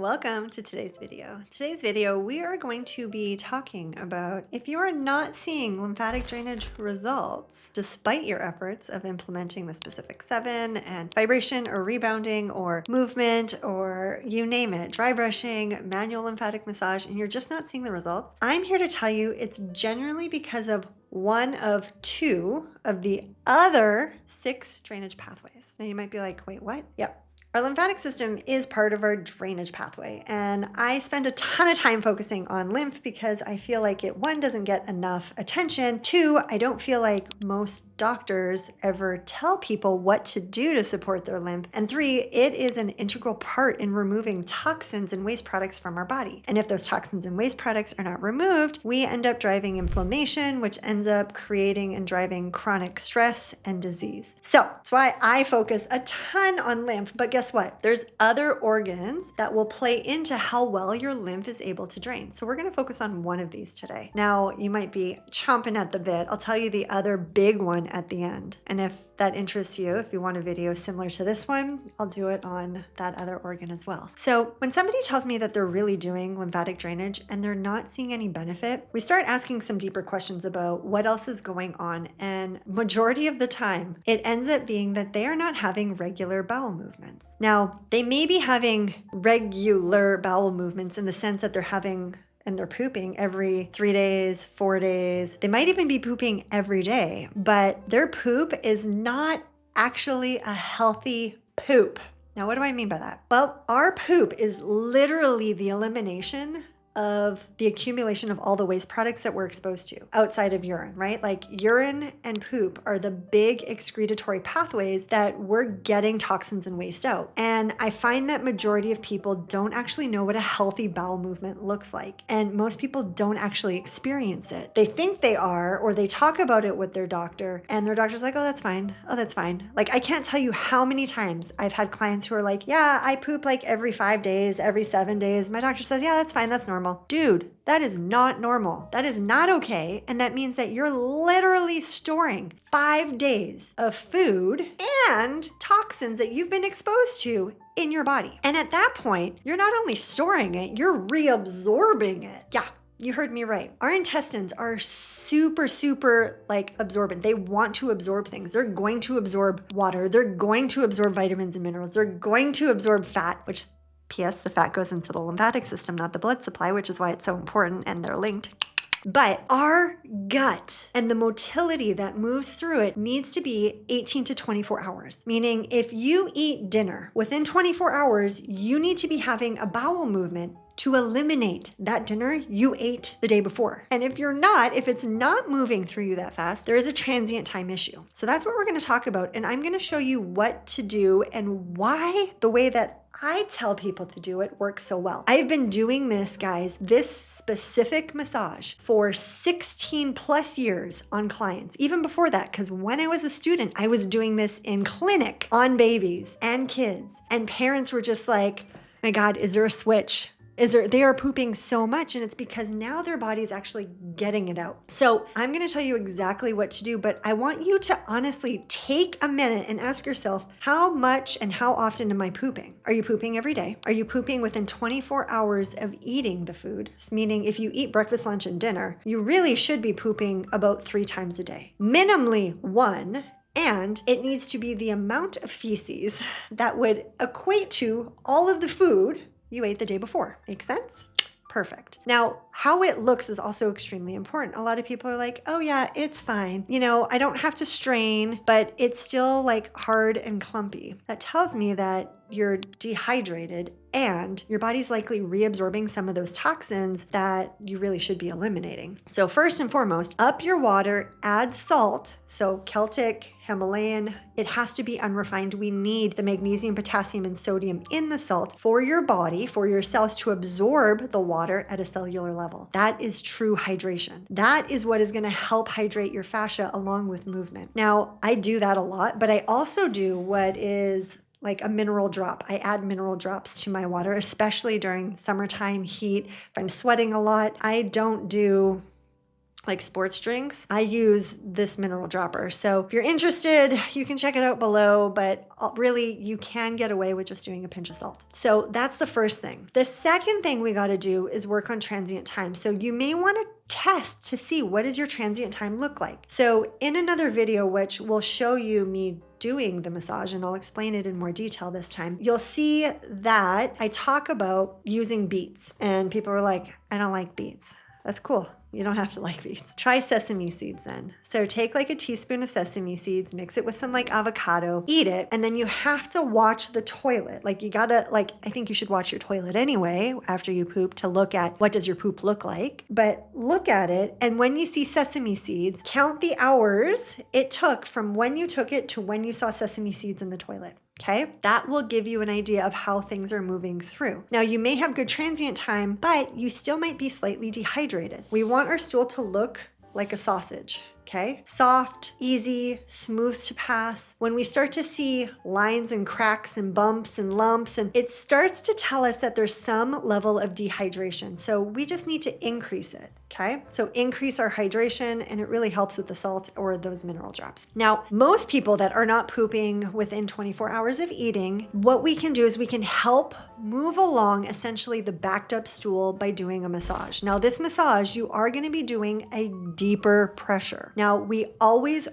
Welcome to today's video. Today's video, we are going to be talking about if you are not seeing lymphatic drainage results, despite your efforts of implementing the specific 7 and vibration or rebounding or movement or you name it, dry brushing, manual lymphatic massage, and you're just not seeing the results, I'm here to tell you it's generally because of one of 2 of the other 6 drainage pathways. Now you might be like, wait, what? Yep. Our lymphatic system is part of our drainage pathway, and I spend a ton of time focusing on lymph because I feel like it, 1, doesn't get enough attention, 2, I don't feel like most doctors ever tell people what to do to support their lymph, and 3, it is an integral part in removing toxins and waste products from our body. And if those toxins and waste products are not removed, we end up driving inflammation, which ends up creating and driving chronic stress and disease. So that's why I focus a ton on lymph, but guess what? There's other organs that will play into how well your lymph is able to drain. So we're going to focus on one of these today. Now, you might be chomping at the bit. I'll tell you the other big one at the end. And if that interests you, if you want a video similar to this one, I'll do it on that other organ as well. So when somebody tells me that they're really doing lymphatic drainage and they're not seeing any benefit, we start asking some deeper questions about what else is going on. And majority of the time, it ends up being that they are not having regular bowel movements. Now, they may be having regular bowel movements in the sense that they're having and they're pooping every 3 days, 4 days. They might even be pooping every day, but their poop is not actually a healthy poop. Now, what do I mean by that? Well, our poop is literally the elimination of the accumulation of all the waste products that we're exposed to outside of urine, right? Like urine and poop are the big excretory pathways that we're getting toxins and waste out. And I find that majority of people don't actually know what a healthy bowel movement looks like. And most people don't actually experience it. They think they are, or they talk about it with their doctor and their doctor's like, oh, that's fine. Oh, that's fine. Like, I can't tell you how many times I've had clients who are like, yeah, I poop like every 5 days, every 7 days. My doctor says, yeah, that's fine. That's normal. Dude, that is not normal. That is not okay. And that means that you're literally storing 5 days of food and toxins that you've been exposed to in your body. And at that point, you're not only storing it, you're reabsorbing it. Yeah, you heard me right. Our intestines are super like absorbent. They want to absorb things. They're going to absorb water. They're going to absorb vitamins and minerals. They're going to absorb fat, which P.S. the fat goes into the lymphatic system, not the blood supply, which is why it's so important and they're linked. But our gut and the motility that moves through it needs to be 18 to 24 hours. Meaning if you eat dinner, within 24 hours, you need to be having a bowel movement to eliminate that dinner you ate the day before. And if you're not, if it's not moving through you that fast, there is a transient time issue. So that's what we're going to talk about. And I'm going to show you what to do and why the way that I tell people to do it works so well. I've been doing this, guys, this specific massage for 16 plus years on clients, even before that, because when I was a student, I was doing this in clinic on babies and kids, and parents were just like, my God, is there a switch? They are pooping so much, and it's because now their body is actually getting it out. So I'm going to tell you exactly what to do, but I want you to honestly take a minute and ask yourself, how much and how often am I pooping? Are you pooping every day? Are you pooping within 24 hours of eating the food? Meaning if you eat breakfast, lunch, and dinner, you really should be pooping about 3 times a day. Minimally 1. And it needs to be the amount of feces that would equate to all of the food you ate the day before. Make sense? Perfect. Now, how it looks is also extremely important. A lot of people are like, oh yeah, it's fine. You know, I don't have to strain, but it's still like hard and clumpy. That tells me that you're dehydrated and your body's likely reabsorbing some of those toxins that you really should be eliminating. So first and foremost, up your water, add salt. So Celtic, Himalayan, it has to be unrefined. We need the magnesium, potassium, and sodium in the salt for your body, for your cells to absorb the water at a cellular level. That is true hydration. That is what is going to help hydrate your fascia along with movement. Now, I do that a lot, but I also do what is like a mineral drop. I add mineral drops to my water, especially during summertime heat. If I'm sweating a lot, I don't do like sports drinks, I use this mineral dropper. So if you're interested, you can check it out below, but really you can get away with just doing a pinch of salt. So that's the first thing. The second thing we got to do is work on transient time. So you may want to test to see what does your transient time look like. So in another video, which will show you me doing the massage, and I'll explain it in more detail this time, you'll see that I talk about using beets, and people are like, I don't like beets. That's cool. You don't have to like beets. Try sesame seeds then. So take like a teaspoon of sesame seeds, mix it with some like avocado, eat it, and then you have to watch the toilet. Like you gotta, like, I think you should watch your toilet anyway after you poop to look at what does your poop look like. But look at it, and when you see sesame seeds, count the hours it took from when you took it to when you saw sesame seeds in the toilet. Okay, that will give you an idea of how things are moving through. Now, you may have good transient time, but you still might be slightly dehydrated. We want our stool to look like a sausage. Okay, soft, easy, smooth to pass. When we start to see lines and cracks and bumps and lumps, and it starts to tell us that there's some level of dehydration. So we just need to increase it. Okay, so increase our hydration, and it really helps with the salt or those mineral drops. Now, most people that are not pooping within 24 hours of eating, what we can do is we can help move along essentially the backed up stool by doing a massage. Now, this massage, you are going to be doing a deeper pressure. Now, we always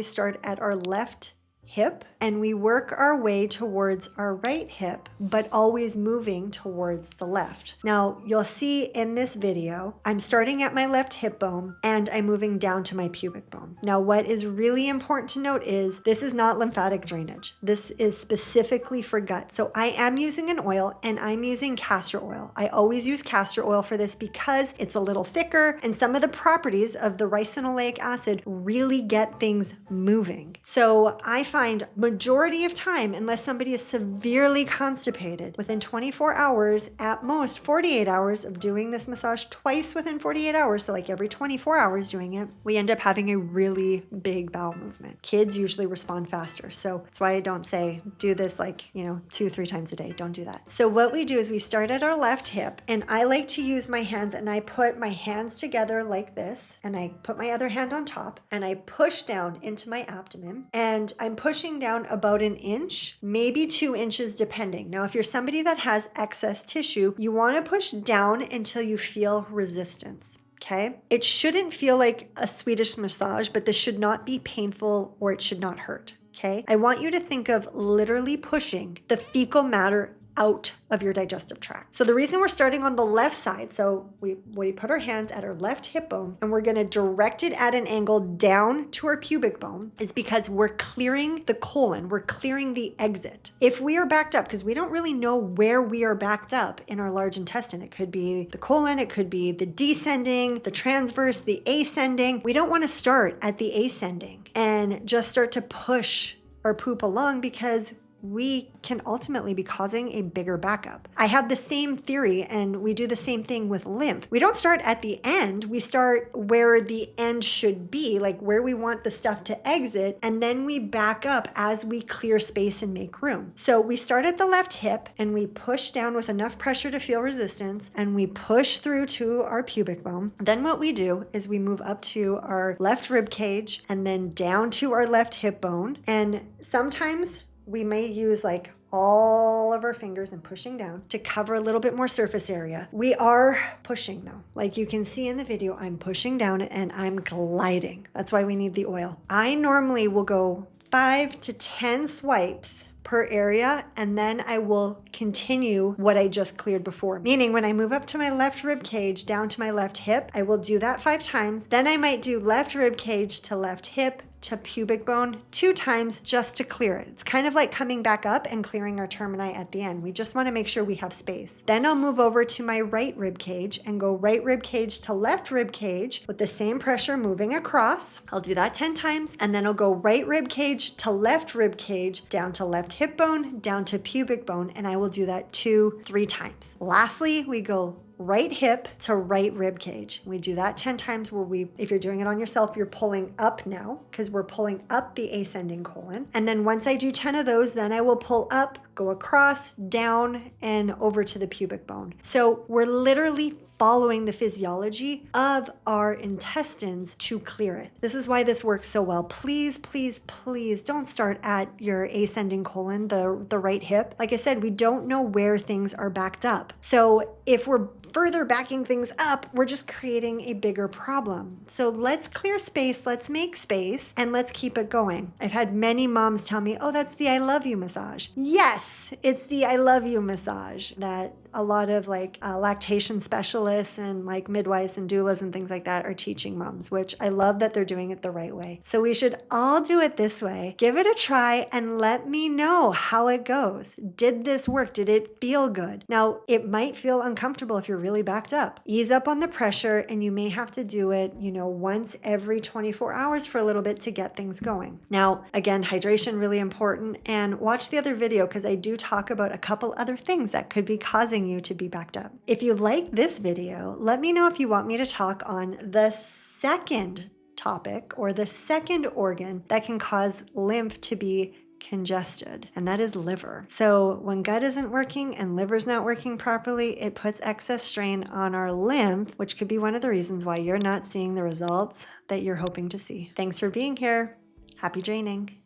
start at our left hip and we work our way towards our right hip, but always moving towards the left. Now, you'll see in this video, I'm starting at my left hip bone and I'm moving down to my pubic bone. Now, what is really important to note is this is not lymphatic drainage. This is specifically for gut. So I am using an oil and I'm using castor oil. I always use castor oil for this because it's a little thicker and some of the properties of the ricinoleic acid really get things moving. So I find majority of time, unless somebody is severely constipated, within 24 hours, at most 48 hours of doing this massage twice within 48 hours, so like every 24 hours doing it, we end up having a really big bowel movement. Kids usually respond faster. So that's why I don't say do this like, 2-3 times a day. Don't do that. So what we do is we start at our left hip, and I like to use my hands, and I put my hands together like this, and I put my other hand on top, and I push down into my abdomen, and I'm pushing down about an inch, maybe 2 inches depending. Now, if you're somebody that has excess tissue, you want to push down until you feel resistance. Okay? It shouldn't feel like a Swedish massage, but this should not be painful or it should not hurt. Okay? I want you to think of literally pushing the fecal matter out of your digestive tract. So the reason we're starting on the left side, so we put our hands at our left hip bone and we're going to direct it at an angle down to our pubic bone, is because we're clearing the colon, we're clearing the exit. If we are backed up, because we don't really know where we are backed up in our large intestine, it could be the colon, it could be the descending, the transverse, the ascending. We don't want to start at the ascending and just start to push our poop along, because we can ultimately be causing a bigger backup. I have the same theory, and we do the same thing with lymph. We don't start at the end, we start where the end should be, like where we want the stuff to exit, and then we back up as we clear space and make room. So we start at the left hip and we push down with enough pressure to feel resistance, and we push through to our pubic bone. Then what we do is we move up to our left rib cage and then down to our left hip bone, and sometimes we may use like all of our fingers and pushing down to cover a little bit more surface area. We are pushing though. Like you can see in the video, I'm pushing down and I'm gliding. That's why we need the oil. I normally will go 5 to 10 swipes per area, and then I will continue what I just cleared before. Meaning when I move up to my left rib cage down to my left hip, I will do that 5 times. Then I might do left rib cage to left hip to pubic bone 2 times just to clear it. It's kind of like coming back up and clearing our termini at the end. We just want to make sure we have space. Then I'll move over to my right rib cage and go right rib cage to left rib cage with the same pressure moving across. I'll do that 10 times, and then I'll go right rib cage to left rib cage down to left hip bone, down to pubic bone, and I will do that 2-3 times. Lastly, we go right hip to right rib cage. We do that 10 times where if you're doing it on yourself, you're pulling up now because we're pulling up the ascending colon. And then once I do 10 of those, then I will pull up go across, down, and over to the pubic bone. So we're literally following the physiology of our intestines to clear it. This is why this works so well. Please, please, please don't start at your ascending colon, the right hip. Like I said, we don't know where things are backed up. So if we're further backing things up, we're just creating a bigger problem. So let's clear space, let's make space, and let's keep it going. I've had many moms tell me, oh, that's the I love you massage. Yes, it's the I love you massage that a lot of lactation specialists and like midwives and doulas and things like that are teaching moms, which I love that they're doing it the right way. So we should all do it this way. Give it a try and let me know how it goes. Did this work? Did it feel good? Now, it might feel uncomfortable if you're really backed up. Ease up on the pressure, and you may have to do it, once every 24 hours for a little bit to get things going. Now, again, hydration really important, and watch the other video because I do talk about a couple other things that could be causing you to be backed up. If you like this video, let me know if you want me to talk on the second topic or the second organ that can cause lymph to be congested, and that is liver. So when gut isn't working and liver's not working properly, it puts excess strain on our lymph, which could be one of the reasons why you're not seeing the results that you're hoping to see. Thanks for being here. Happy draining.